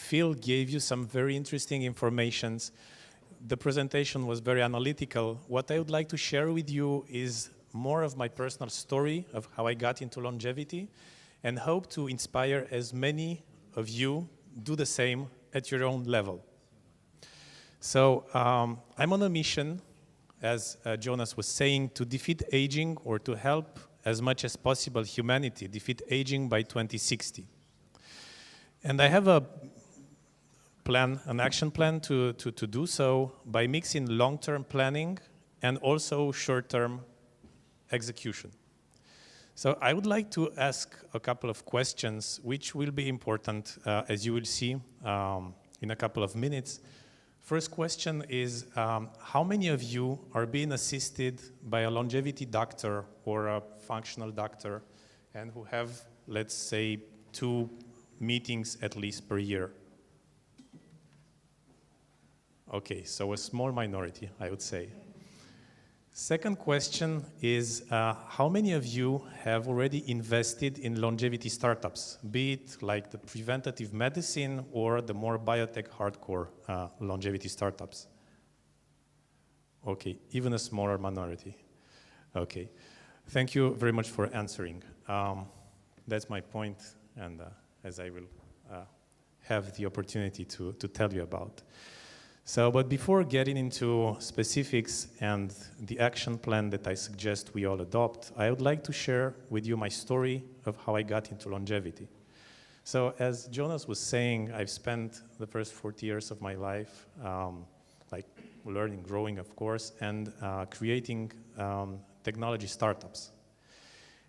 Phil gave you some very interesting informations. The presentation was very analytical. What I would like to share with you is more of my personal story of how I got into longevity, and hope to inspire as many of you do the same at your own level. So I'm on a mission, as Jonas was saying, to defeat aging, or to help as much as possible humanity defeat aging by 2060. And I have a plan, an action plan to do so by mixing long-term planning and also short-term execution. So I would like to ask a couple of questions which will be important, as you will see in a couple of minutes. First question is, how many of you are being assisted by a longevity doctor or a functional doctor, and who have, let's say, 2 meetings at least per year? Okay, so a small minority, I would say. Second question is, how many of you have already invested in longevity startups, be it like the preventative medicine or the more biotech hardcore longevity startups? Okay, even a smaller minority. Okay, thank you very much for answering. That's my point, and as I will have the opportunity to tell you about. So, but before getting into specifics and the action plan that I suggest we all adopt, I would like to share with you my story of how I got into longevity. So, as Jonas was saying, I've spent the first 40 years of my life like learning, growing, of course, and creating technology startups.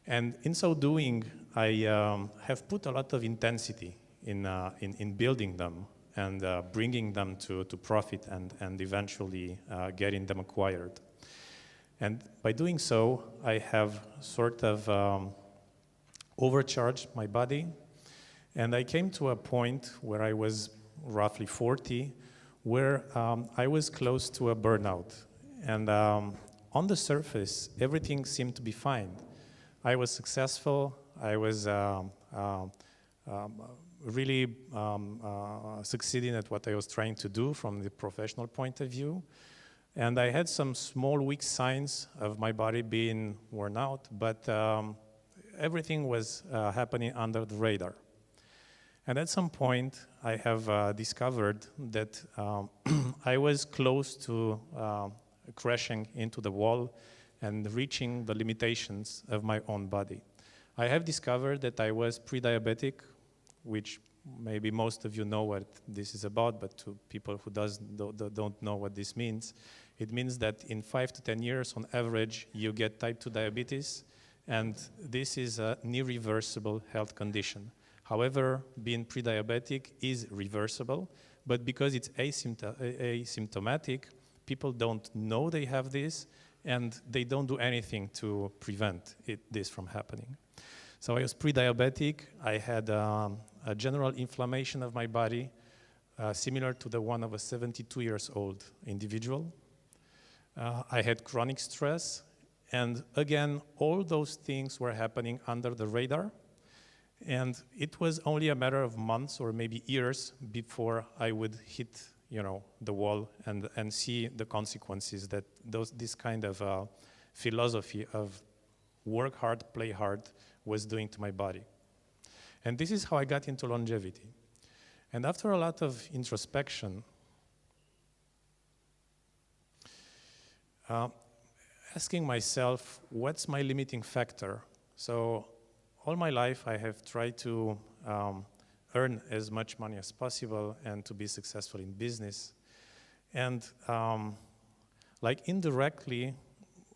And in so doing, I have put a lot of intensity in building them, and bringing them to profit, and eventually getting them acquired. And by doing so, I have sort of overcharged my body, and I came to a point where I was roughly 40, where I was close to a burnout. And on the surface, everything seemed to be fine. I was successful, I was really succeeding at what I was trying to do from the professional point of view. And I had some small weak signs of my body being worn out, but everything was happening under the radar. And at some point, I have discovered that I was close to crashing into the wall and reaching the limitations of my own body. I have discovered that I was pre-diabetic, which maybe most of you know what this is about, but to people who don't know what this means, it means that in 5 to 10 years, on average, you get type 2 diabetes, and this is a near-reversible health condition. However, being pre-diabetic is reversible, but because it's asymptomatic, people don't know they have this, and they don't do anything to prevent this from happening. So I was pre-diabetic. I had a general inflammation of my body, similar to the one of a 72-year-old individual. I had chronic stress, and again, all those things were happening under the radar, and it was only a matter of months or maybe years before I would hit, the wall and see the consequences that this kind of philosophy of work hard, play hard was doing to my body. And this is how I got into longevity. And after a lot of introspection, asking myself, what's my limiting factor? So all my life I have tried to earn as much money as possible and to be successful in business. And like indirectly,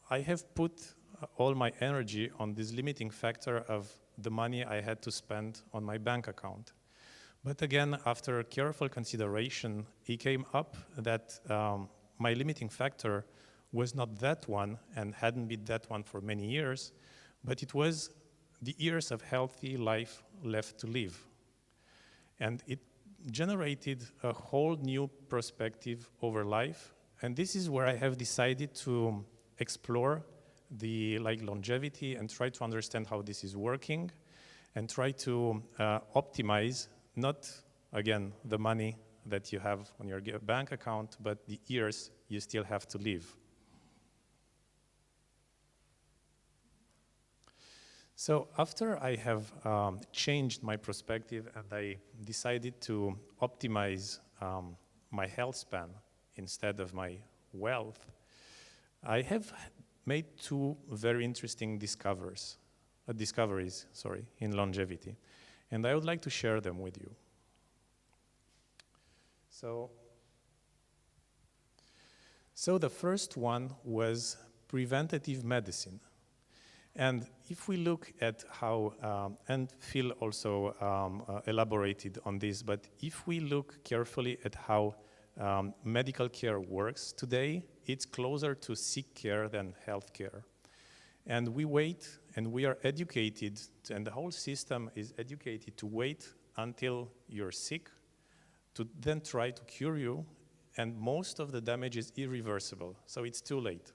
I have put all my energy on this limiting factor of the money I had to spend on my bank account. But again, after careful consideration, it came up that my limiting factor was not that one, and hadn't been that one for many years, but it was the years of healthy life left to live. And it generated a whole new perspective over life, and this is where I have decided to explore the longevity and try to understand how this is working, and try to optimize not again, the money that you have on your bank account, but the years you still have to live. So after I have changed my perspective and I decided to optimize my health span instead of my wealth, I have made two very interesting discoveries in longevity, and I would like to share them with you. So the first one was preventative medicine. And if we look at how, and Phil also elaborated on this, but if we look carefully at how medical care works today, it's closer to sick care than health care. And we wait, and we are educated, and the whole system is educated to wait until you're sick, to then try to cure you, and most of the damage is irreversible, so it's too late.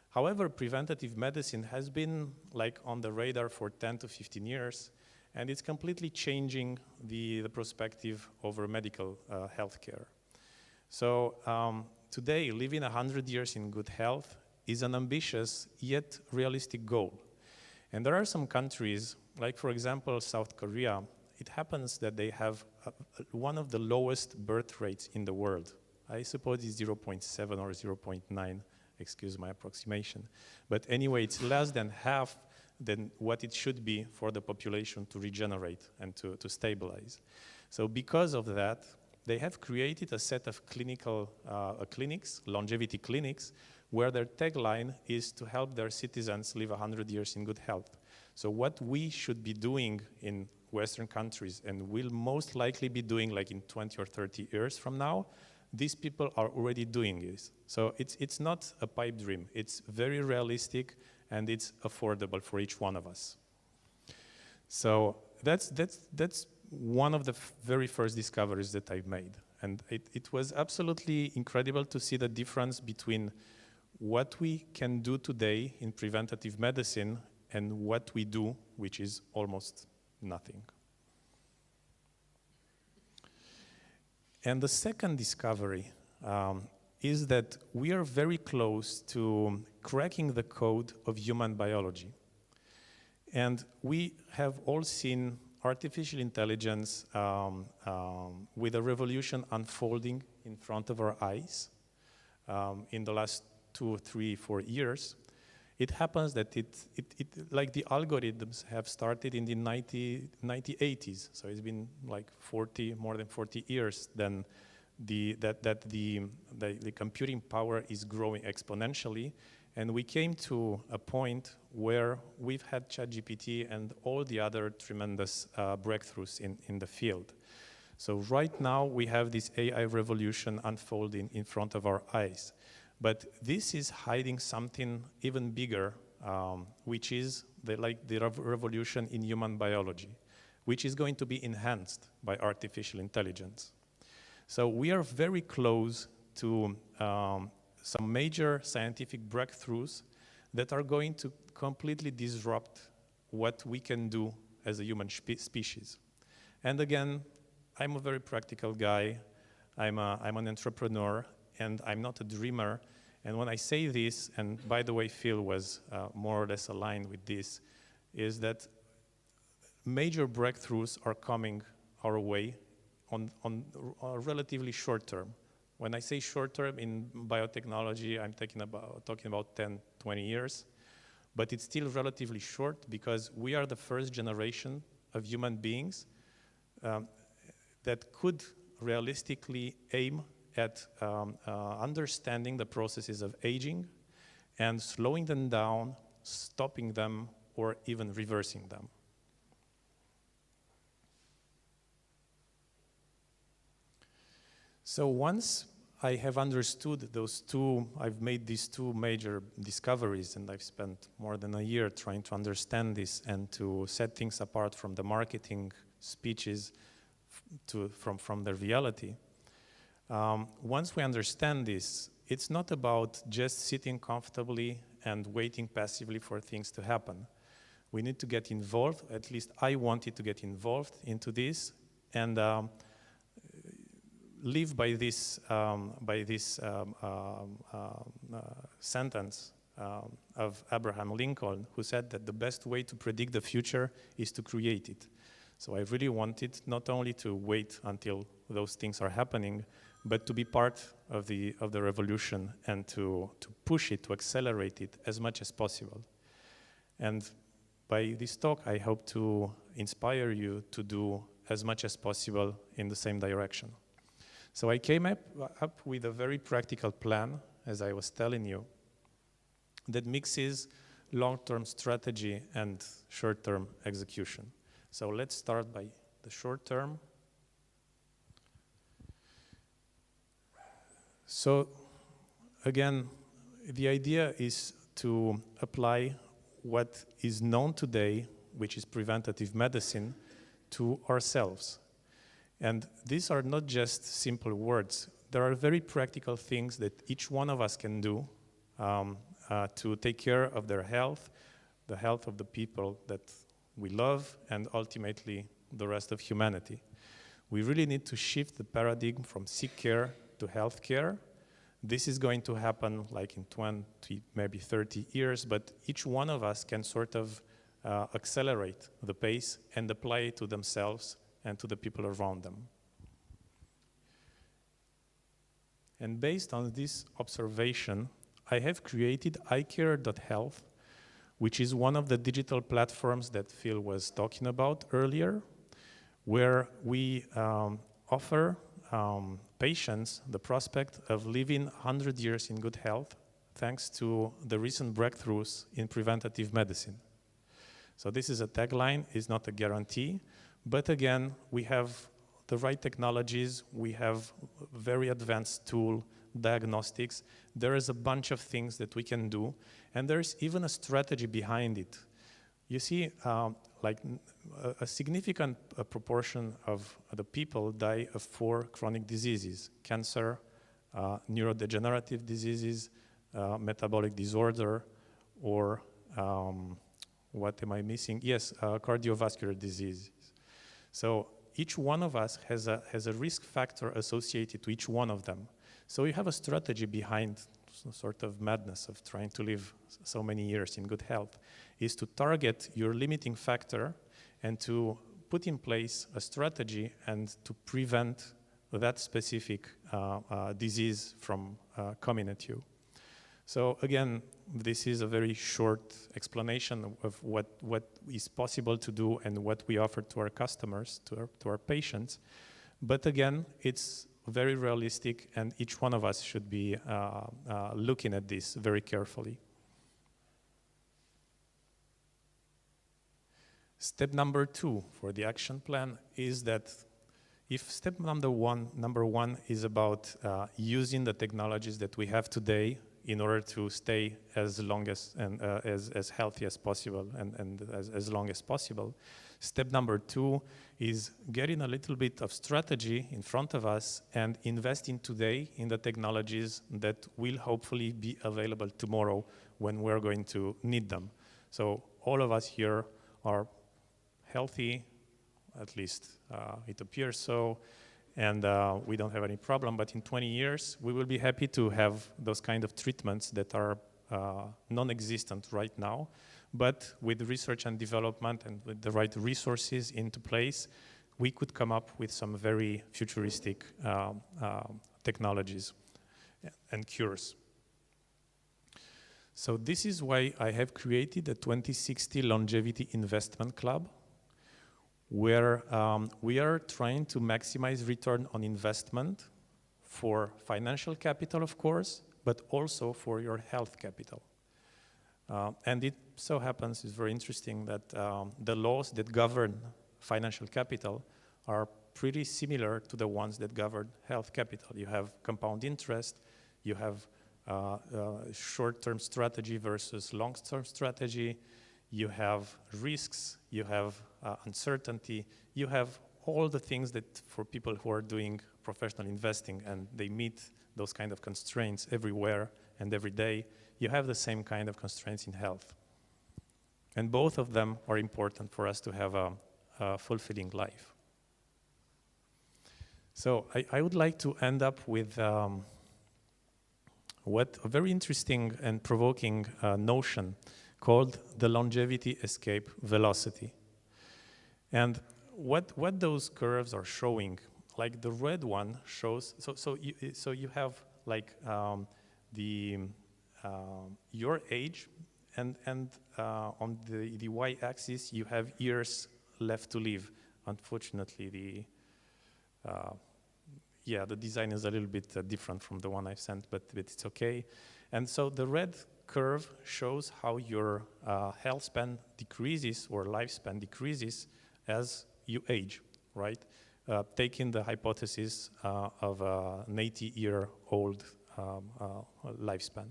However, preventative medicine has been like on the radar for 10 to 15 years, and it's completely changing the perspective over medical health care. So today, living 100 years in good health is an ambitious yet realistic goal. And there are some countries, like for example, South Korea, it happens that they have one of the lowest birth rates in the world. I suppose it's 0.7 or 0.9. Excuse my approximation. But anyway, it's less than half than what it should be for the population to regenerate and to stabilize. So because of that, they have created a set of clinics, longevity clinics, where their tagline is to help their citizens live 100 years in good health. So what we should be doing in Western countries, and will most likely be doing like in 20 or 30 years from now, these people are already doing this. So it's not a pipe dream. It's very realistic, and it's affordable for each one of us. So that's one of the very first discoveries that I've made. And it was absolutely incredible to see the difference between what we can do today in preventative medicine and what we do, which is almost nothing. And the second discovery is that we are very close to cracking the code of human biology. And we have all seen artificial intelligence with a revolution unfolding in front of our eyes in the last 2, 3, 4 years. It happens that like the algorithms have started in the 1980s, so it's been like more than 40 years. Then the computing power is growing exponentially, and we came to a point where we've had ChatGPT and all the other tremendous breakthroughs in the field. So right now we have this AI revolution unfolding in front of our eyes. But this is hiding something even bigger, which is the revolution in human biology, which is going to be enhanced by artificial intelligence. So we are very close to some major scientific breakthroughs that are going to completely disrupt what we can do as a human species. And again, I'm a very practical guy. I'm an entrepreneur, and I'm not a dreamer. And when I say this, and by the way, Phil was more or less aligned with this, is that major breakthroughs are coming our way on a relatively short term. When I say short term in biotechnology, I'm talking about 10, 20 years. But it's still relatively short because we are the first generation of human beings that could realistically aim at understanding the processes of aging and slowing them down, stopping them, or even reversing them. So once I have understood I've made these two major discoveries, and I've spent more than a year trying to understand this and to set things apart from the marketing speeches from the reality. Once we understand this, it's not about just sitting comfortably and waiting passively for things to happen. We need to get involved. At least I wanted to get involved into this. And live by this sentence of Abraham Lincoln, who said that the best way to predict the future is to create it. So I really wanted not only to wait until those things are happening, but to be part of the revolution and to push it, to accelerate it as much as possible. And by this talk, I hope to inspire you to do as much as possible in the same direction. So I came up with a very practical plan, as I was telling you, that mixes long-term strategy and short-term execution. So let's start by the short term. So again, the idea is to apply what is known today, which is preventative medicine, to ourselves. And these are not just simple words. There are very practical things that each one of us can do to take care of their health, the health of the people that we love, and ultimately the rest of humanity. We really need to shift the paradigm from sick care to health care. This is going to happen like in 20, maybe 30 years, but each one of us can sort of accelerate the pace and apply it to themselves and to the people around them. And based on this observation, I have created iCare.health, which is one of the digital platforms that Phil was talking about earlier, where we offer patients the prospect of living 100 years in good health, thanks to the recent breakthroughs in preventative medicine. So this is a tagline, it's not a guarantee, but again, we have the right technologies, we have very advanced tool, diagnostics, there is a bunch of things that we can do, and there's even a strategy behind it. You see, like a significant proportion of the people die of 4 chronic diseases: cancer, neurodegenerative diseases, metabolic disorder, or what am I missing? Yes, cardiovascular diseases. So each one of us has a risk factor associated to each one of them. So you have a strategy behind some sort of madness of trying to live so many years in good health, is to target your limiting factor and to put in place a strategy and to prevent that specific disease from coming at you. So again, this is a very short explanation of what is possible to do and what we offer to our customers, to our patients. But again, it's very realistic, and each one of us should be looking at this very carefully. Step number 2 for the action plan is that if step number one is about using the technologies that we have today in order to stay as long as and as healthy as possible and as long as possible, step number 2 is getting a little bit of strategy in front of us and investing today in the technologies that will hopefully be available tomorrow when we're going to need them. So all of us here are healthy, at least it appears so, and we don't have any problem, but in 20 years, we will be happy to have those kind of treatments that are non-existent right now, but with research and development and with the right resources into place, we could come up with some very futuristic technologies and cures. So this is why I have created a 2060 Longevity Investment Club, where we are trying to maximize return on investment for financial capital, of course, but also for your health capital. And it so happens, it's very interesting, that the laws that govern financial capital are pretty similar to the ones that govern health capital. You have compound interest, you have short-term strategy versus long-term strategy, you have risks, you have uncertainty, you have all the things that for people who are doing professional investing and they meet those kind of constraints everywhere and every day, you have the same kind of constraints in health. And both of them are important for us to have a fulfilling life. So I would like to end up with what a very interesting and provoking notion called the longevity escape velocity. And what those curves are showing, like the red one shows, so you have like the your age, and on the y-axis you have years left to live. Unfortunately, the design is a little bit different from the one I sent, but it's okay. And so the red curve shows how your health span decreases or lifespan decreases as you age, right? Taking the hypothesis of an 80-year-old lifespan.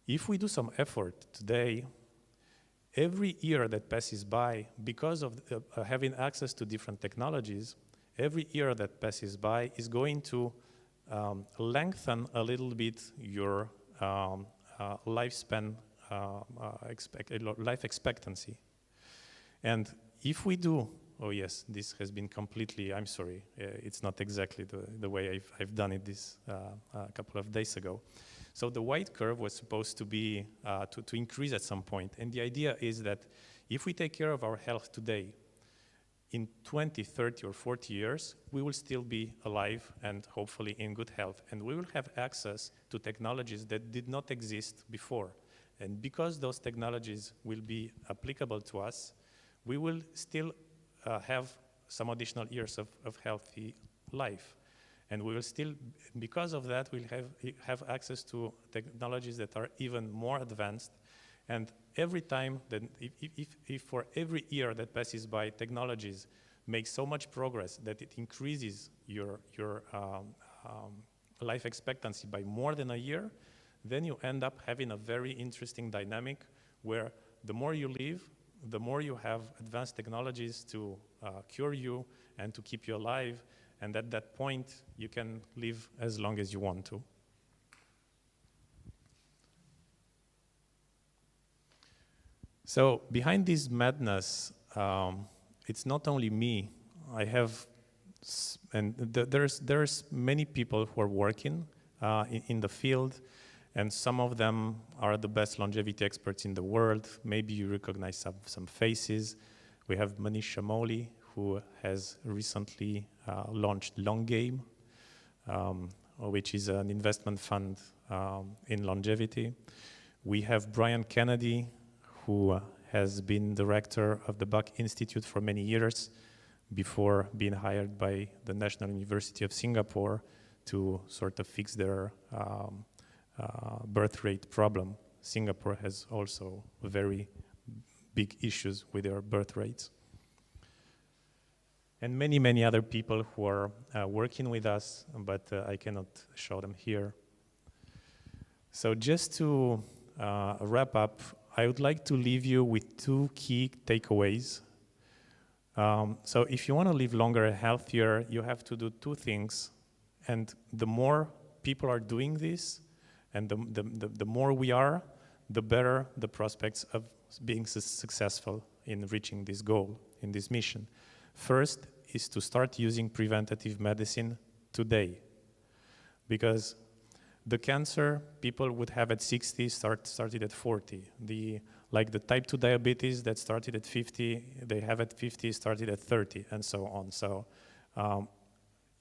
If we do some effort today, every year that passes by, because of having access to different technologies, every year that passes by is going to lengthen a little bit your lifespan, life expectancy. And if we do, oh yes, this has been completely, I'm sorry, it's not exactly the way I've done it this a couple of days ago. So the white curve was supposed to be, to increase at some point. And the idea is that if we take care of our health today, in 20, 30, or 40 years, we will still be alive and hopefully in good health. And we will have access to technologies that did not exist before. And because those technologies will be applicable to us, we will still have some additional years of healthy life. And we will still, because of that, we'll have access to technologies that are even more advanced. And every time, that if for every year that passes by, technologies make so much progress that it increases your life expectancy by more than a year, then you end up having a very interesting dynamic where the more you live, the more you have advanced technologies to cure you and to keep you alive. And at that point, you can live as long as you want to. So behind this madness, it's not only me. I have, and there's many people who are working in the field, and some of them are the best longevity experts in the world. Maybe you recognize some faces. We have Manish Shamoli, who has recently launched Long Game, which is an investment fund in longevity. We have Brian Kennedy, who has been director of the Buck Institute for many years before being hired by the National University of Singapore to sort of fix their birth rate problem. Singapore has also very big issues with their birth rates. And many, many other people who are working with us, but I cannot show them here. So just to wrap up, I would like to leave you with two key takeaways. So if you want to live longer and healthier, you have to do two things. And the more people are doing this, and the more we are, the better the prospects of being successful in reaching this goal, in this mission. First is to start using preventative medicine today, because the cancer people would have at 60 started at 40. Like the type 2 diabetes that started at 50, they have at 50 started at 30, and so on. So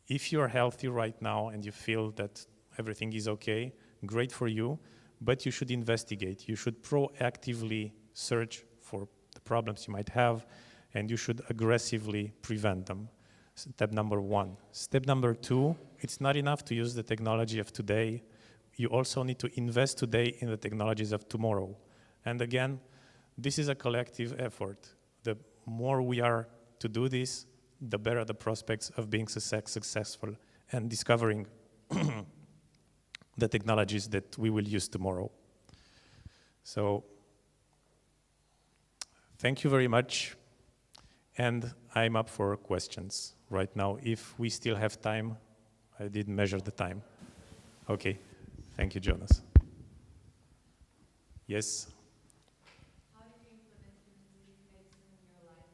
if you're healthy right now and you feel that everything is okay, great for you, but you should investigate. You should proactively search for the problems you might have, and you should aggressively prevent them. Step number one. Step number two, it's not enough to use the technology of today. You also need to invest today in the technologies of tomorrow. And again, this is a collective effort. The more we are to do this, the better the prospects of being successful and discovering the technologies that we will use tomorrow. So, thank you very much. And I'm up for questions right now. If we still have time, I didn't measure the time. Okay, thank you, Jonas. Yes? How do you implement medicine in your life?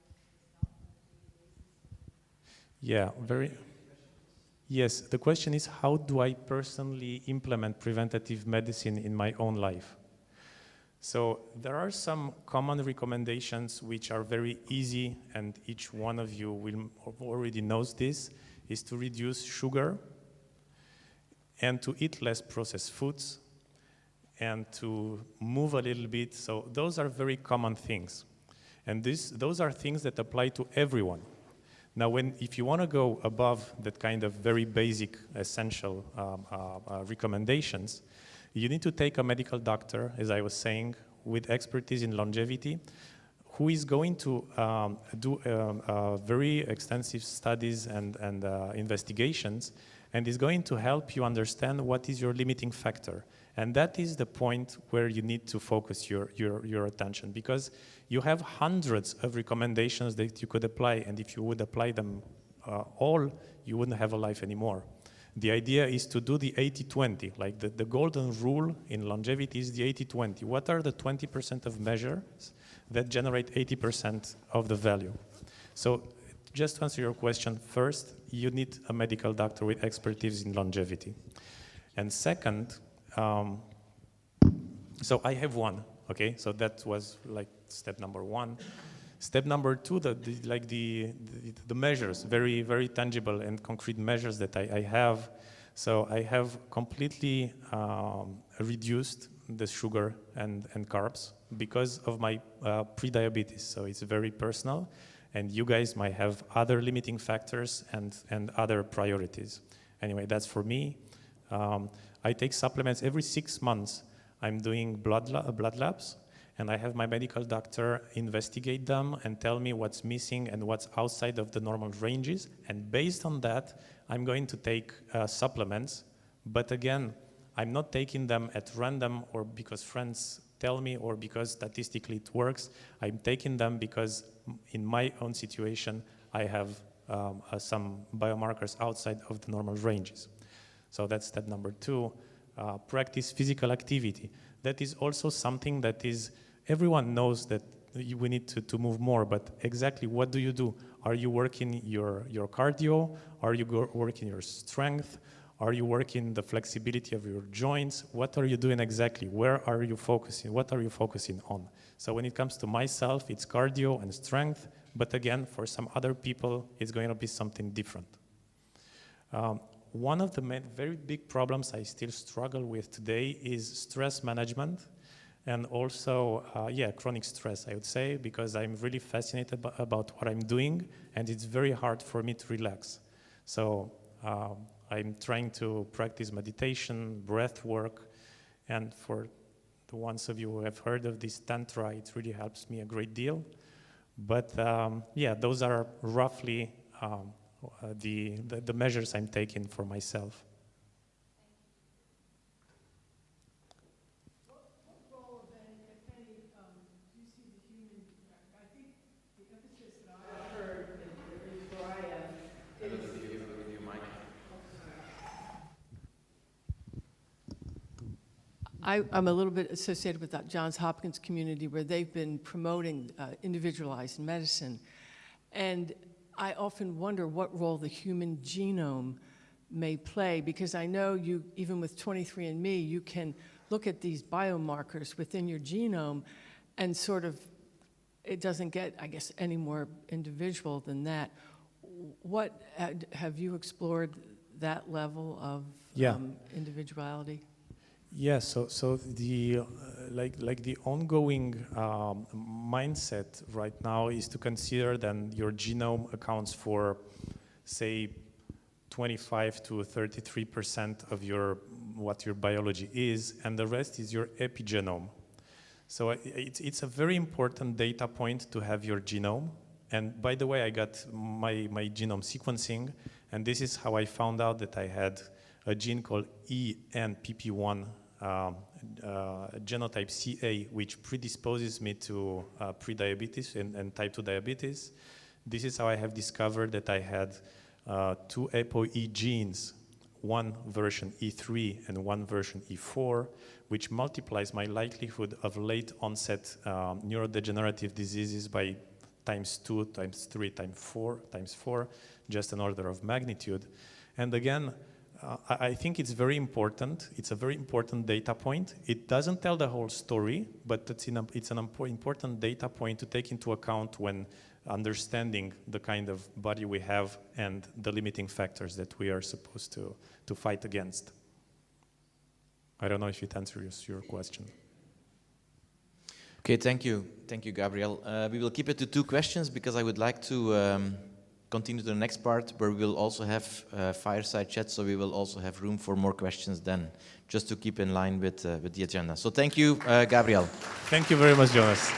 Yeah, very. Yes, the question is, how do I personally implement preventative medicine in my own life? So there are some common recommendations which are very easy, and each one of you will already knows this, is to reduce sugar and to eat less processed foods and to move a little bit. So those are very common things. And those are things that apply to everyone. Now, if you want to go above that kind of very basic, essential recommendations, you need to take a medical doctor, as I was saying, with expertise in longevity, who is going to do very extensive studies and investigations, and is going to help you understand what is your limiting factor. And that is the point where you need to focus your attention, because you have hundreds of recommendations that you could apply, and if you would apply them all, you wouldn't have a life anymore. The idea is to do the 80-20, like the golden rule in longevity is the 80-20. What are the 20% of measures that generate 80% of the value? So just to answer your question, first, you need a medical doctor with expertise in longevity. And second, so I have one, okay? So that was like step number one. Step number two, the measures, very, very tangible and concrete measures that I have. So I have completely reduced the sugar and carbs because of my pre-diabetes. So it's very personal, and you guys might have other limiting factors and other priorities. Anyway, that's for me. I take supplements every 6 months. I'm doing blood labs, and I have my medical doctor investigate them and tell me what's missing and what's outside of the normal ranges. And based on that, I'm going to take supplements. But again, I'm not taking them at random or because friends tell me or because statistically it works. I'm taking them because in my own situation, I have some biomarkers outside of the normal ranges. So that's step number two. Practice physical activity. That is also something that is, everyone knows that we need to move more, but exactly what do you do? Are you working your cardio? Are you working your strength? Are you working the flexibility of your joints? What are you doing exactly? Where are you focusing? What are you focusing on? So when it comes to myself, it's cardio and strength, but again, for some other people, it's going to be something different. One of the very big problems I still struggle with today is stress management, and also, chronic stress, I would say, because I'm really fascinated about what I'm doing, and it's very hard for me to relax. So I'm trying to practice meditation, breath work, and for the ones of you who have heard of this Tantra, it really helps me a great deal. But those are roughly the measures I'm taking for myself. What role, then, if any, do you see the human? I think the emphasis that I've heard, at least where I am, I'm a little bit associated with that Johns Hopkins community where they've been promoting individualized medicine. And I often wonder what role the human genome may play, because I know you, even with 23andMe, you can look at these biomarkers within your genome and sort of, it doesn't get, I guess, any more individual than that. What, have you explored that level of individuality? Yes, so the like the ongoing mindset right now is to consider that your genome accounts for, say, 25 to 33% of what your biology is, and the rest is your epigenome. So it's a very important data point to have your genome. And by the way, I got my genome sequencing, and this is how I found out that I had a gene called ENPP1. Genotype CA, which predisposes me to prediabetes and type 2 diabetes. This is how I have discovered that I had two ApoE genes, one version E3 and one version E4, which multiplies my likelihood of late onset neurodegenerative diseases by times 2, times 3, times 4, just an order of magnitude. And again, I think it's very important. It's a very important data point. It doesn't tell the whole story, but it's an important data point to take into account when understanding the kind of body we have and the limiting factors that we are supposed to fight against. I don't know if it answers your question. Okay, thank you. Thank you, Gabriel. We will keep it to 2 questions because I would like to continue to the next part where we will also have fireside chat, so we will also have room for more questions then, just to keep in line with the agenda. So thank you, Gabriel. Thank you very much, Jonas.